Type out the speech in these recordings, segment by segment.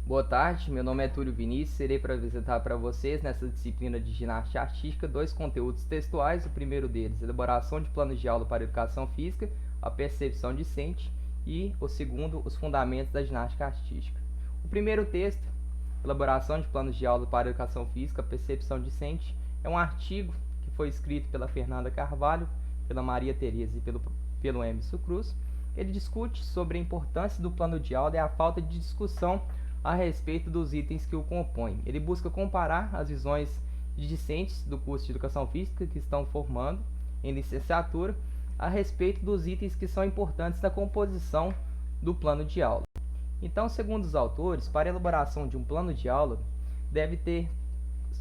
Boa tarde, meu nome é Túlio Vinícius, serei para apresentar para vocês nessa disciplina de ginástica artística dois conteúdos textuais. O primeiro deles, elaboração de planos de aula para educação física, a percepção discente, e o segundo, os fundamentos da ginástica artística. O primeiro texto, elaboração de planos de aula para educação física, a percepção discente, é um artigo que foi escrito pela Fernanda Carvalho, pela Maria Tereza e pelo Emerson Cruz. Ele discute sobre a importância do plano de aula e a falta de discussão a respeito dos itens que o compõem. Ele busca comparar as visões de discentes do curso de Educação Física que estão formando em licenciatura a respeito dos itens que são importantes na composição do plano de aula. Então, segundo os autores, para a elaboração de um plano de aula, deve ter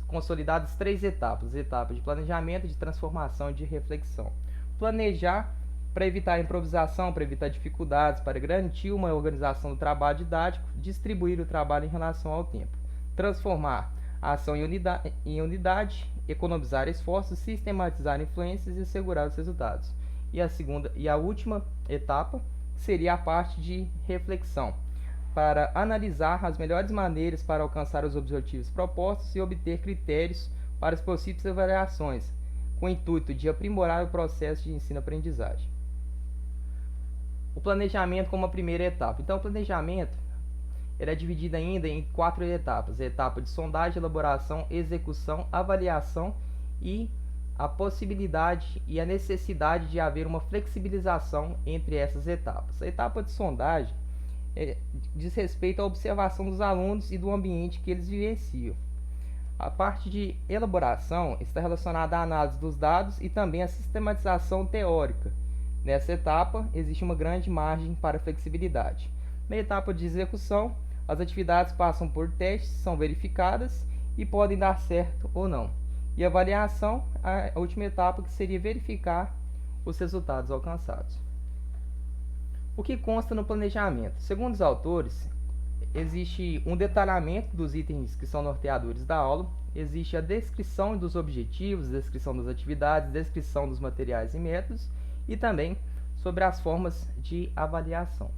consolidadas três etapas: etapa de planejamento, de transformação e de reflexão. Planejar para evitar a improvisação, para evitar dificuldades, para garantir uma organização do trabalho didático, distribuir o trabalho em relação ao tempo. Transformar a ação em unidade, economizar esforços, sistematizar influências e assegurar os resultados. E a última etapa seria a parte de reflexão, para analisar as melhores maneiras para alcançar os objetivos propostos e obter critérios para as possíveis avaliações, com o intuito de aprimorar o processo de ensino-aprendizagem. O planejamento como a primeira etapa. Então, o planejamento é dividido ainda em 4 etapas: a etapa de sondagem, elaboração, execução, avaliação e a possibilidade e a necessidade de haver uma flexibilização entre essas etapas. A etapa de sondagem diz respeito à observação dos alunos e do ambiente que eles vivenciam. A parte de elaboração está relacionada à análise dos dados e também à sistematização teórica. Nessa etapa, existe uma grande margem para flexibilidade. Na etapa de execução, as atividades passam por testes, são verificadas e podem dar certo ou não. E a avaliação, a última etapa, que seria verificar os resultados alcançados. O que consta no planejamento? Segundo os autores, existe um detalhamento dos itens que são norteadores da aula, existe a descrição dos objetivos, descrição das atividades, descrição dos materiais e métodos, e também sobre as formas de avaliação.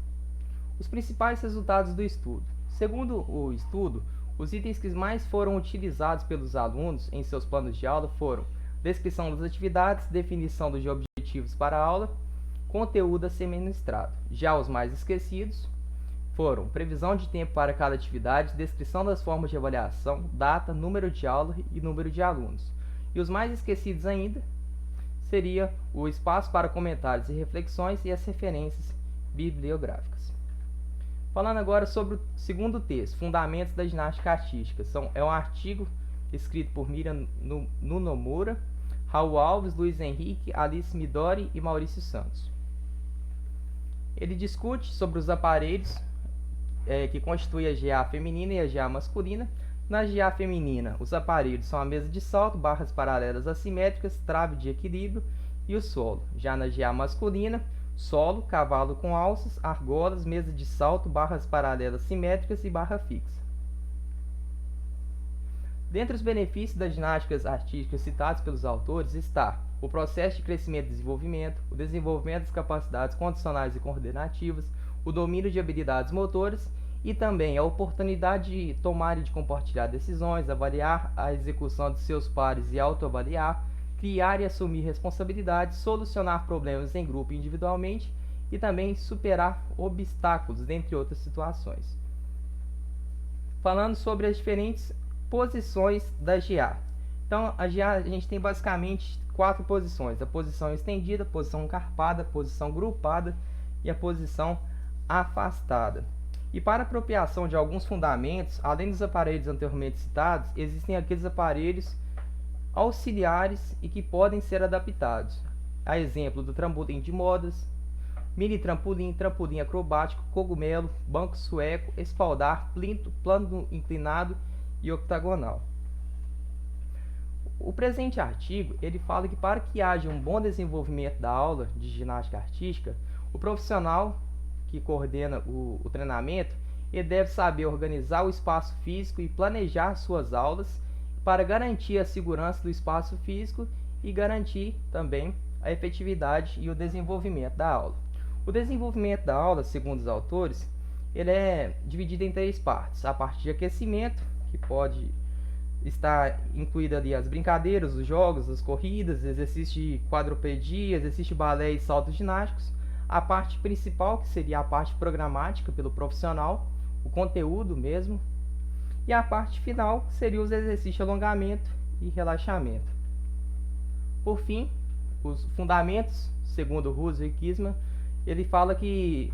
Os principais resultados do estudo. Segundo o estudo, os itens que mais foram utilizados pelos alunos em seus planos de aula foram descrição das atividades, definição dos objetivos para a aula, conteúdo a ser ministrado. Já os mais esquecidos foram previsão de tempo para cada atividade, descrição das formas de avaliação, data, número de aula e número de alunos. E os mais esquecidos ainda seria o espaço para comentários e reflexões e as referências bibliográficas. Falando agora sobre o segundo texto, Fundamentos da Ginástica Artística. É um artigo escrito por Miriam Nunomura, Raul Alves, Luiz Henrique, Alice Midori e Maurício Santos. Ele discute sobre os aparelhos que constituem a GA feminina e a GA masculina. Na GA feminina, os aparelhos são a mesa de salto, barras paralelas assimétricas, trave de equilíbrio e o solo. Já na GA masculina, solo, cavalo com alças, argolas, mesa de salto, barras paralelas simétricas e barra fixa. Dentre os benefícios das ginásticas artísticas citados pelos autores está o processo de crescimento e desenvolvimento, o desenvolvimento das capacidades condicionais e coordenativas, o domínio de habilidades motoras e também a oportunidade de tomar e de compartilhar decisões, avaliar a execução de seus pares e autoavaliar, criar e assumir responsabilidades, solucionar problemas em grupo e individualmente e também superar obstáculos, dentre outras situações. Falando sobre as diferentes posições da GA. Então, a GA a gente tem basicamente 4 posições: a posição estendida, a posição carpada, a posição grupada e a posição afastada. E para apropriação de alguns fundamentos, além dos aparelhos anteriormente citados, existem aqueles aparelhos auxiliares e que podem ser adaptados. A exemplo do trampolim de modas, mini trampolim, trampolim acrobático, cogumelo, banco sueco, espaldar, plinto, plano inclinado e octagonal. O presente artigo ele fala que para que haja um bom desenvolvimento da aula de ginástica artística, o profissional que coordena o treinamento, ele deve saber organizar o espaço físico e planejar suas aulas para garantir a segurança do espaço físico e garantir também a efetividade e o desenvolvimento da aula. O desenvolvimento da aula, segundo os autores, ele é dividido em 3 partes. A parte de aquecimento, que pode estar incluída ali as brincadeiras, os jogos, as corridas, exercício de quadrupedia, exercício de balé e saltos ginásticos. A parte principal, que seria a parte programática pelo profissional, o conteúdo mesmo. E a parte final, que seria os exercícios de alongamento e relaxamento. Por fim, os fundamentos, segundo Russell e Kisman, ele fala que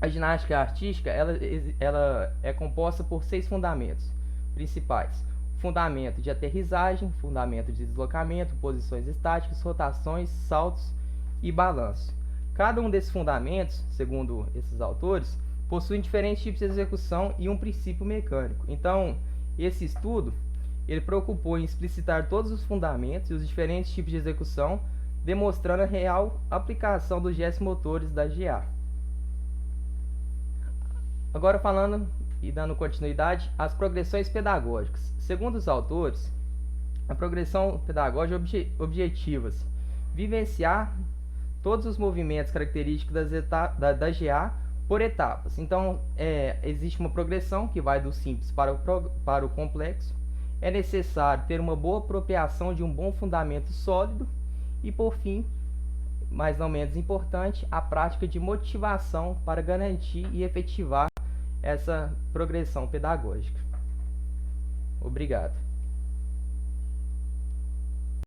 a ginástica artística ela é composta por 6 fundamentos principais: fundamento de aterrissagem, fundamento de deslocamento, posições estáticas, rotações, saltos e balanço. Cada um desses fundamentos, segundo esses autores, possui diferentes tipos de execução e um princípio mecânico. Então, esse estudo ele preocupou em explicitar todos os fundamentos e os diferentes tipos de execução, demonstrando a real aplicação dos gestos motores da GA. Agora falando e dando continuidade às progressões pedagógicas. Segundo os autores, a progressão pedagógica objetiva-se vivenciar todos os movimentos característicos da GA por etapas. Então, existe uma progressão que vai do simples para o complexo. É necessário ter uma boa apropriação de um bom fundamento sólido e, por fim, mas não menos importante, a prática de motivação para garantir e efetivar essa progressão pedagógica. Obrigado.